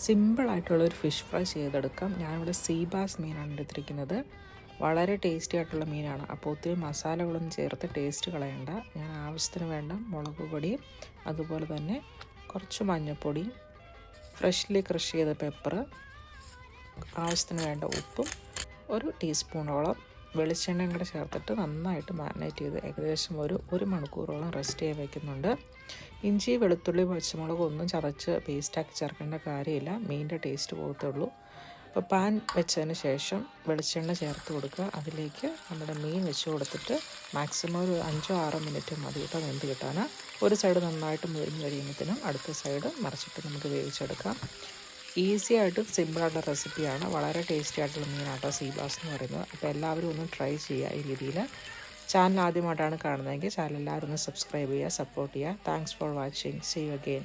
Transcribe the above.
സിമ്പിളായിട്ടുള്ളൊരു fish fry ചെയ്തെടുക്കാം. ഞാനിവിടെ സീ ബാസ് മീനാണ് എടുത്തിരിക്കുന്നത്. വളരെ ടേസ്റ്റി ആയിട്ടുള്ള മീനാണ്. അപ്പോൾ ഒത്തിരി മസാലകളൊന്നും ചേർത്ത് ടേസ്റ്റ് കളയണ്ട. ഞാൻ ആവശ്യത്തിന് വേണ്ട മുളക് പൊടിയും അതുപോലെ തന്നെ കുറച്ച് മഞ്ഞൾപ്പൊടിയും ഫ്രഷ്ലി ക്രഷ് ചെയ്ത പെപ്പർ, ആവശ്യത്തിന് വേണ്ട ഉപ്പും ഒരു ടീസ്പൂണോളം വെളിച്ചെണ്ണയും കൂടെ ചേർത്തിട്ട് നന്നായിട്ട് മാരിനേറ്റ് ചെയ്ത് ഏകദേശം ഒരു മണിക്കൂറോളം റെസ്റ്റ് ചെയ്യാൻ വയ്ക്കുന്നുണ്ട്. ഇഞ്ചി, വെളുത്തുള്ളി, പച്ചമുളക് ഒന്നും ചതച്ച് പേസ്റ്റാക്കി ചേർക്കേണ്ട കാര്യമില്ല. മീനിൻ്റെ ടേസ്റ്റ് പോകത്തുള്ളൂ. അപ്പോൾ പാൻ വെച്ചതിന് ശേഷം വെളിച്ചെണ്ണ ചേർത്ത് കൊടുക്കുക. അതിലേക്ക് നമ്മുടെ മീൻ വെച്ച് കൊടുത്തിട്ട് മാക്സിമം ഒരു 5-6 മിനിറ്റ് മതി കേട്ടോ വെന്ത് കിട്ടാൻ. ഒരു സൈഡ് നന്നായിട്ട് മുരിഞ്ഞ് കഴിയുമ്പോഴത്തേനും അടുത്ത സൈഡ് മറിച്ചിട്ട് നമുക്ക് വേവിച്ചെടുക്കാം. ഈസി ആയിട്ടും സിമ്പിളായിട്ടുള്ള റെസിപ്പിയാണ്. വളരെ ടേസ്റ്റി ആയിട്ടുള്ള മീനാട്ടോ സീ ബാസ് എന്ന് പറയുന്നത്. അപ്പോൾ എല്ലാവരും ഒന്ന് ട്രൈ ചെയ്യുക ഈ രീതിയിൽ. ചാനൽ ആദ്യമായിട്ടാണ് കാണുന്നതെങ്കിൽ ചാനൽ എല്ലാവരും ഒന്ന് സബ്സ്ക്രൈബ് ചെയ്യുക, സപ്പോർട്ട് ചെയ്യുക. Thanks for watching. See you again.